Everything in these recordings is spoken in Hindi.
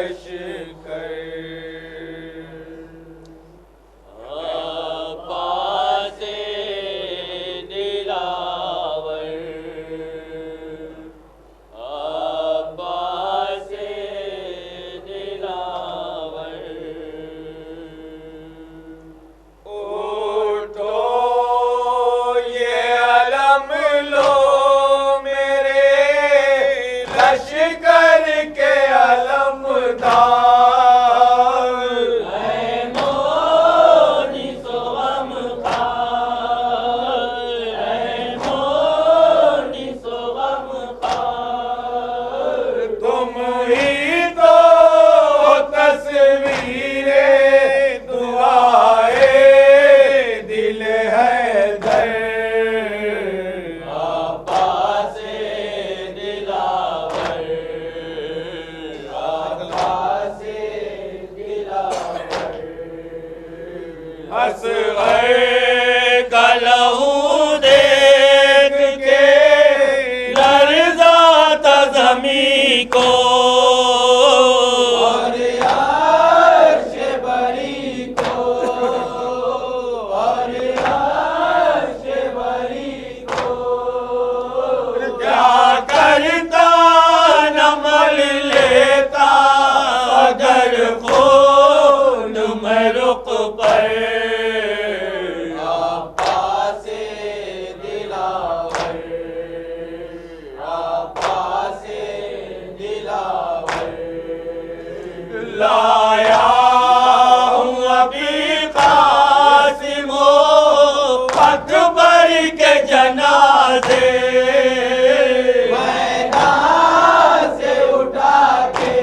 लश्कर हंस गए कलहू देख के लर्ज़ा था ज़मीं को और अर्श बरी को और अर्श बरी को क्या करता नमल लेता अगर खून में रुक पर लाया हूँ अभी कासिमो अकबर के जनाज़े मैदान से उठा के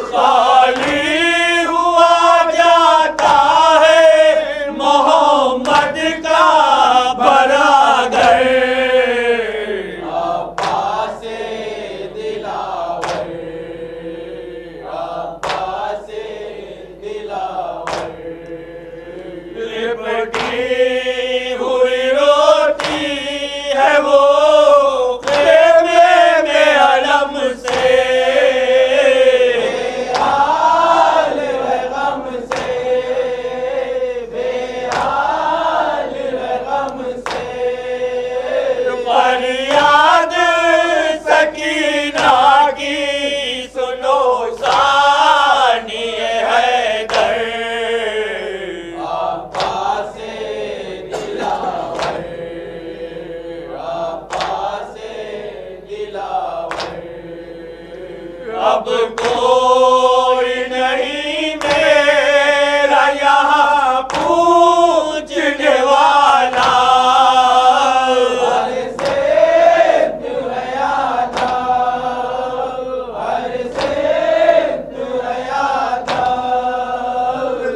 खाली हुआ जाता है मोहम्मद का बड़ा घर हुई रोती है वो खेमे में अलम से बेहाल है गम से बेहाल है गम से फरियाद सकीना की सुनो सानिए है दर अब कोई नहीं मेरा यहाँ पूछने वाला हर सिद्ध है आधा हर सिद्ध है आधा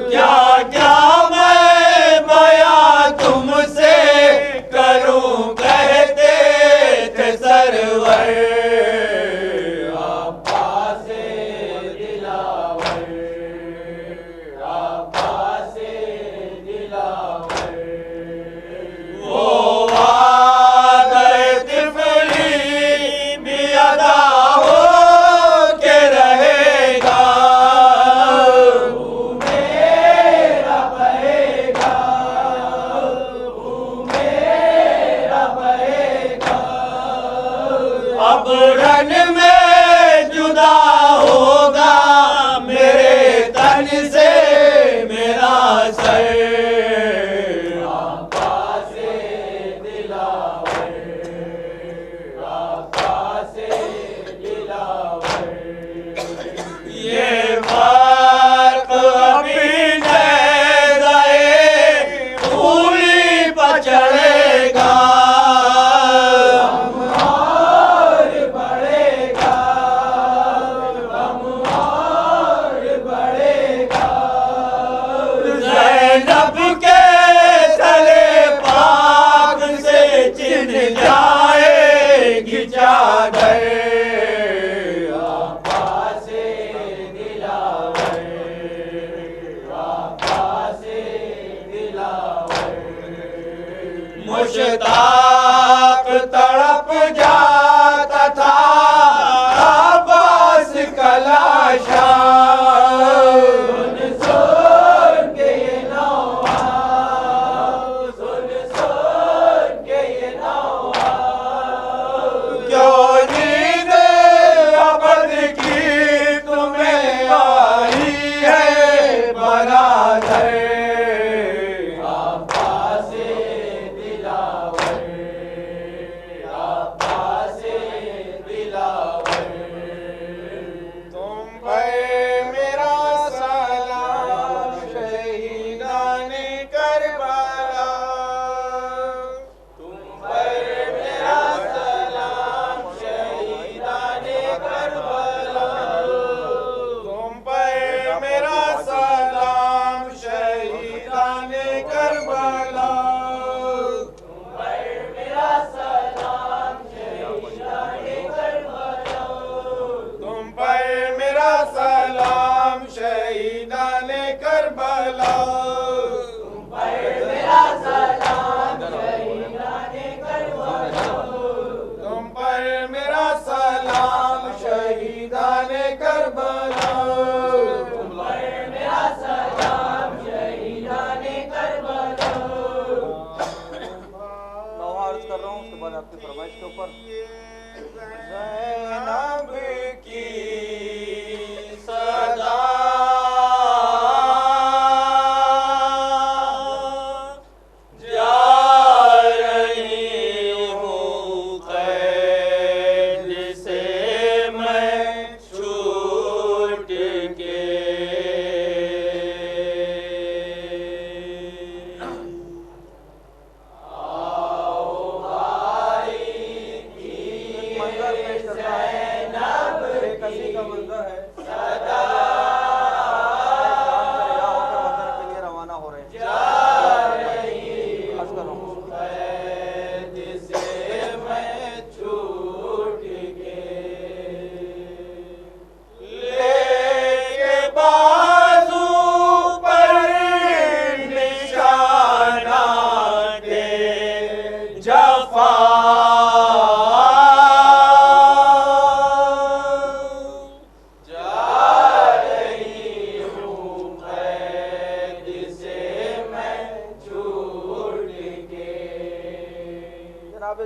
क्या क्या मैं बयां तुमसे करूं कहते थे सरवर अब रन में जुदा होगा मेरे तन से मेरा सर आका से दिलावर ये फर्क अभी नहीं गए पूरी पचड़ेगा हम आपकी फरमाइश के ऊपर ज़ैनब की सदा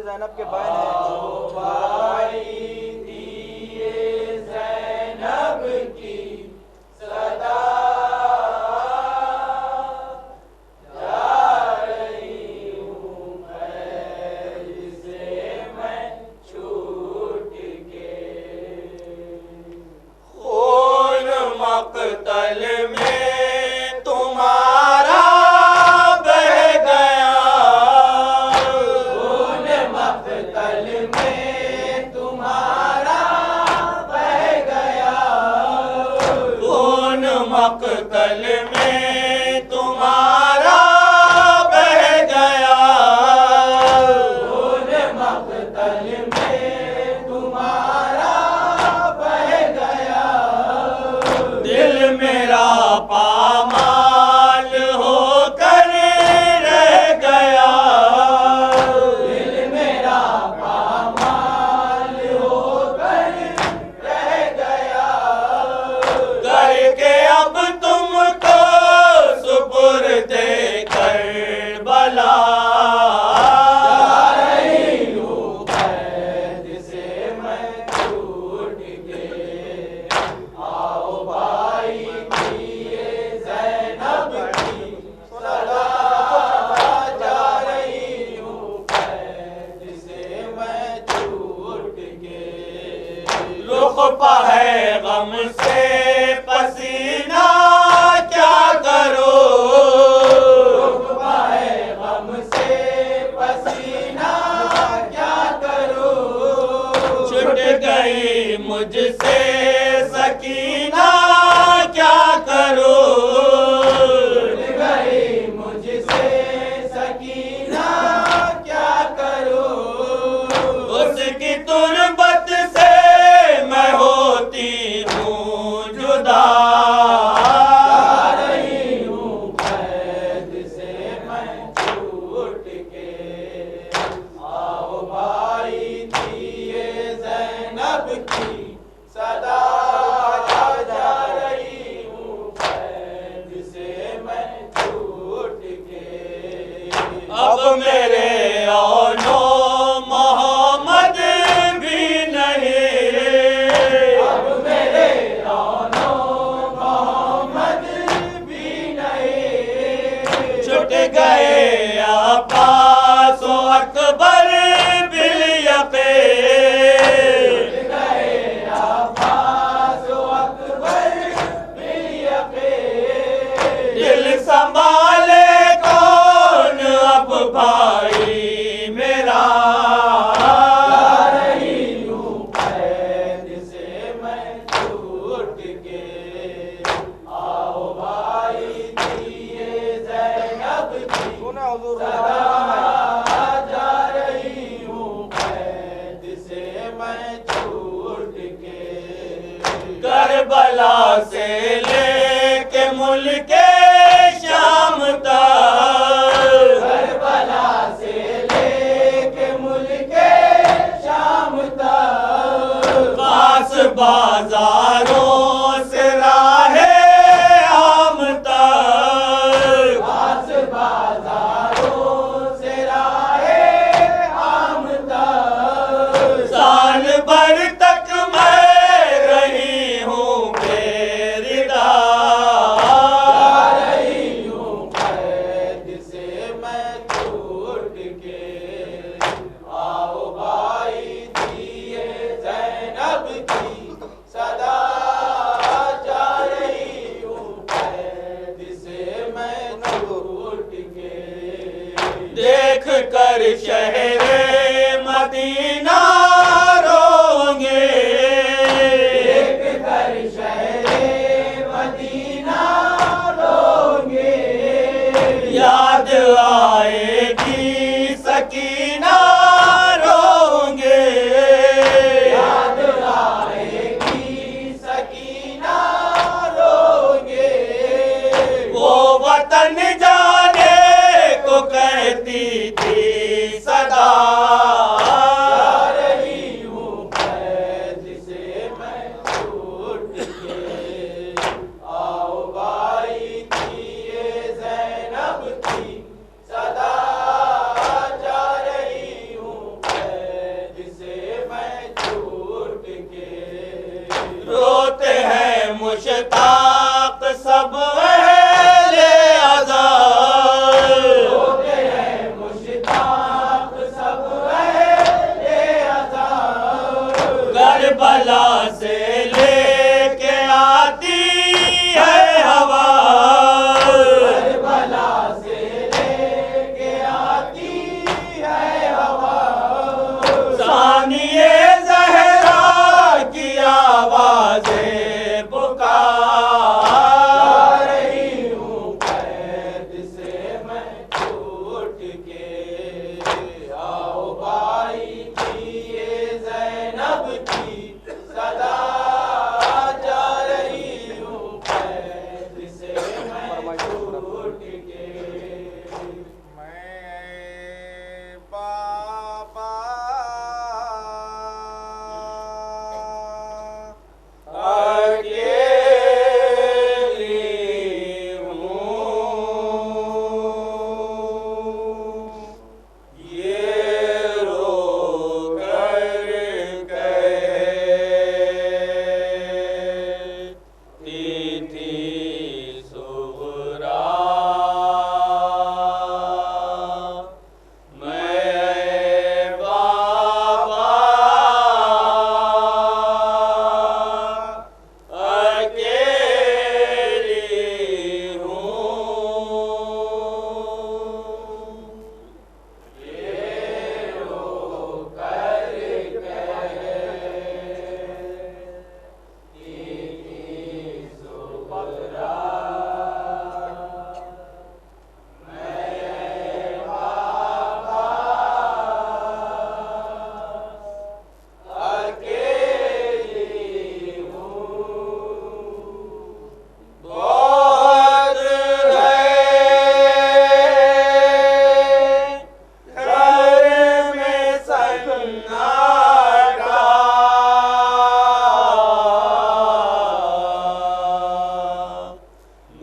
ज़ैनब के बहन है ज़ैनब की सदा जा रही हूँ मैं जिसे मैं छूट के खून मक़तल में तुम्हारा मक़तल में तुम्हारा बह गया खून मक़तल में तुम्हारा बह गया दिल मेरा पामाल होकर रह गया दिल मेरा पामाल होकर रह गया करके अब तुमको सुपुर्द करबला जा रही हूँ कैद से मैं छूट के आओ भाई दिए ज़ैनब की सदा जा रही हूँ कैद से मैं छूट के रुख है गम से पसीना क्या करो रुख पाए गम से पसीना क्या करो छूट गई मुझसे सकीना क्या करो छूट गई मुझसे सकीना क्या करो उसकी तुरबत से मैं होती हूँ जुदा जा रही हूँ कैद से मैं छूट के आओ भाई दिए ज़ैनब की सदा जा रही हूँ कैद से मैं छूट के अब मेरे औनो मोहम्मद भी नहीं अब मेरे औनो मोहम्मद भी नहीं छुट गए अब्बास व अकबर बिल यक़ीन छुट गए अब्बास व अकबर बिल यक़ीन दिल संभाले कौन अब भाई मेरा जा रही हूँ कैद से मैं छूट के आओ भाई दिए ज़ैनब की सदा जा रही हूँ कैद से मैं छूट के करबला से लेके मुल्के शाम तक करबला से लेके मुल्के शाम तक खास बाजारों से राहे आम तक खास बाजारों से राहे आम तक करबला से लेके आती है हवा, करबला से लेके आती है हवा, सानिए ज़हरा की आवाज़ें पुकार रही हूँ कैद से मैं छूट के, आओ भाई की ये ज़ैनब की सदा जा रही हूँ कैद से मैं छूट के। मैं बाबा अकेली हूँ, ये रो कर कहती थी सुगरा, मैं बाबा अकेली हूँ, ये रो कर कहती थी सुगरा, मैं बाबा अकेली हूँ। बहुत है घर में सन्नाटा,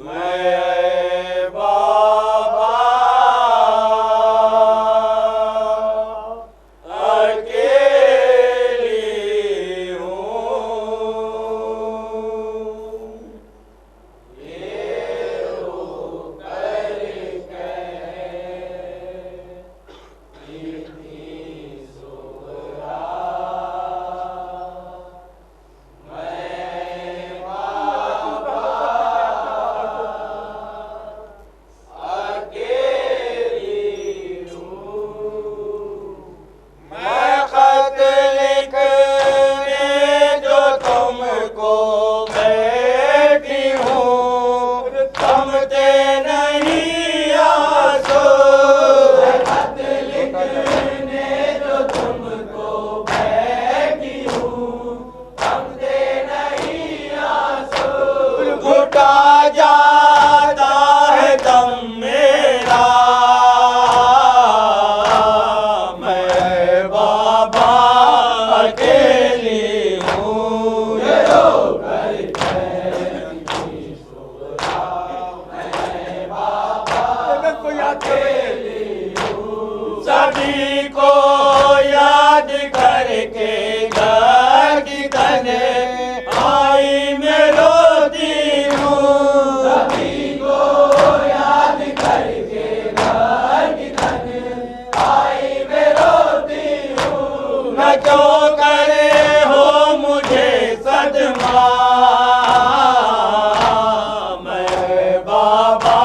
मैं बाबा अकेली हूँ, ये रो कर कहती थी सुगरा, मैं बाबा अकेली हूँ। मैं खत लिखने जो तुमको बैठी हूँ, थमते नहीं आंसू, खत लिखने जो तुमको बैठी हूँ, थमते नहीं आंसू, घुटा जाता है दम मेरा, मैं बाबा अकेली हूँ, ये रो कर कहती थी सुगरा, मैं बाबा अकेली हूँ। सभी को याद करके घर की तने आई मैं रोती हूँ, सभी को याद करके घर की तने आई मैं रोती हूँ। मैं क्यों करे हो मुझे सदमा, मैं बाबा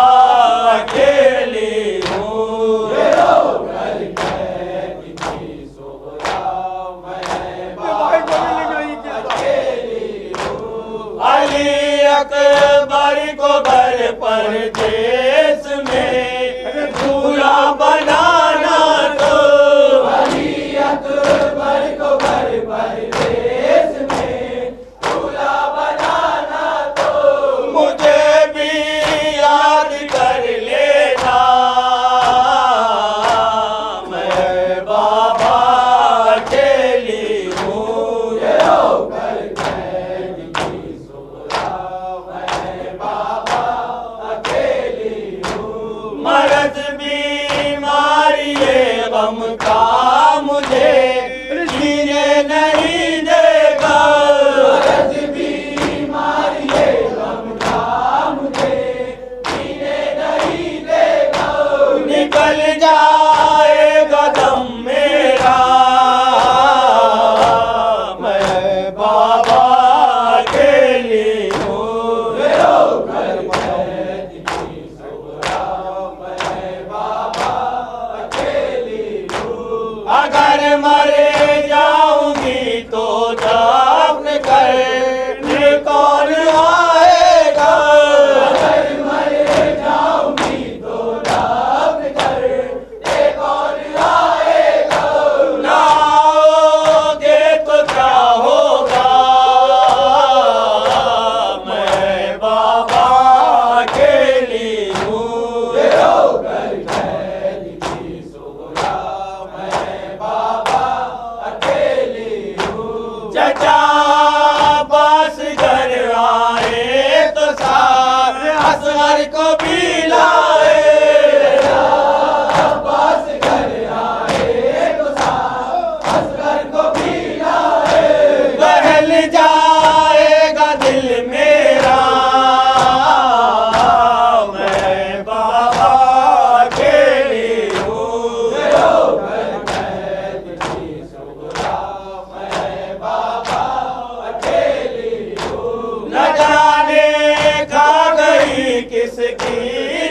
अकेली हूँ, ये रो कर कहती थी सुगरा, मैं बाबा अकेली हूँ। अली अकबर को घर पर देश में दूल्हा बनाना तो, अली अकबर को घर पर देश में दूल्हा बनाना तो, मुझे भी याद कर लेना, मैं बाबा अकेली हूँ, ये रो कर कहती थी सुगरा, मैं बाबा अकेली हूँ। मरद बीमारी चचा पास घर आए तो सारे असगर को भी लाए। पास घर आए तो सारे असगर को भी लाए। बहल जाएगा दिल मेरा मैं बाबा अकेली हूँ। न जाने खा गई किसकी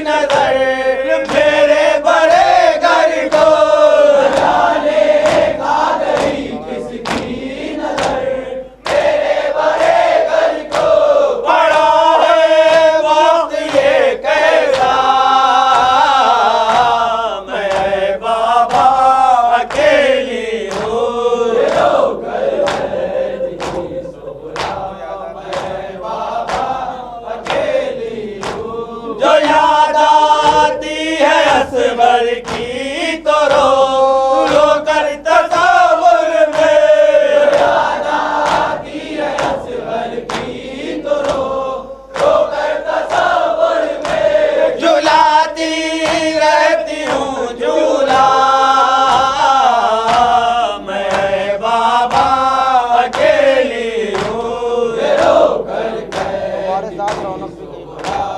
नजर मेरे बड़े घर को। न जाने खा गई किसकी नजर मेरे बड़े घर को। बड़ा है वक्त ये कैसा मैं बाबा अकेली हूँ। जो याद आती है असगर की तो रो कर तस्वुर में। याद आती है असगर की तो रो कर तस्वुर में। झुलाती रहती हूँ झूला मैं बाबा अकेली हूँ। हमारे साथ रौनक भी गई।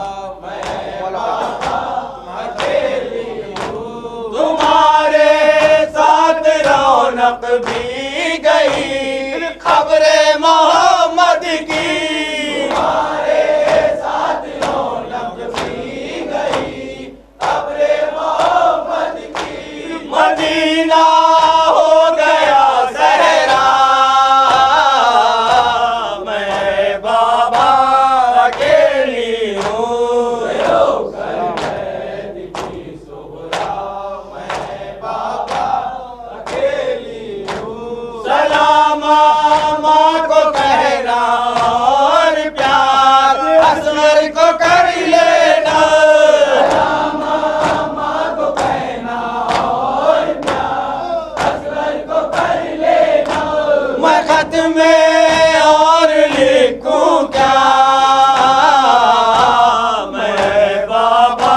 तुम्हारे साथ रौनक भी गई खबरे मोहम्मद की। तुम्हारे साथ रौनक भी गई खबरे मोहम्मद की। मदीना हो गया सहरा मैं बाबा अकेली हूँ। सलाम माँ को कहना और प्यार असगर को कर लेना। सलाम माँ को कहना और प्यार असगर को कर लेना। मैं खत में और लिखूं क्या मैं बाबा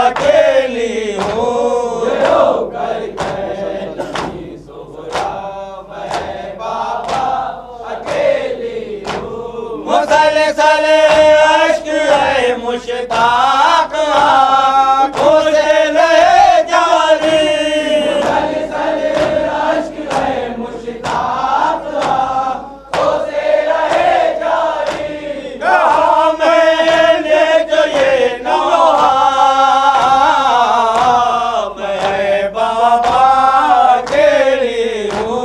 अकेली हूँ। मुसलसल अश्क है मुश्ताक आँखों से रहे जारी। मुसलसल अश्क है मुश्ताक आँखों से रहे जारी। कहा मैंने जो ये नौहा मैं बाबा अकेली हूँ।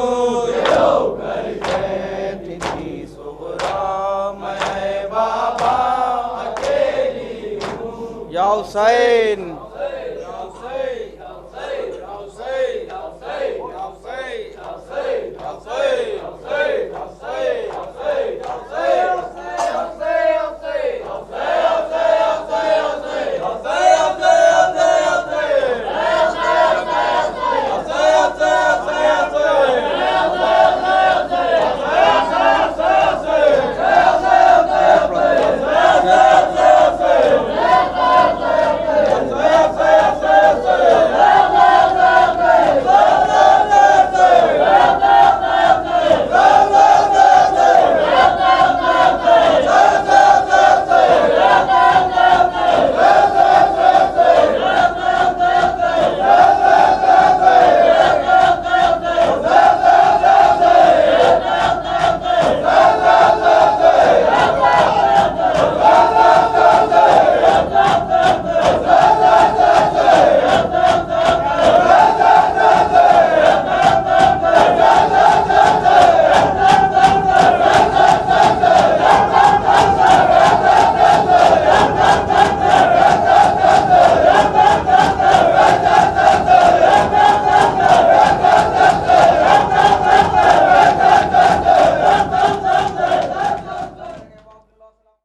या हुसैन।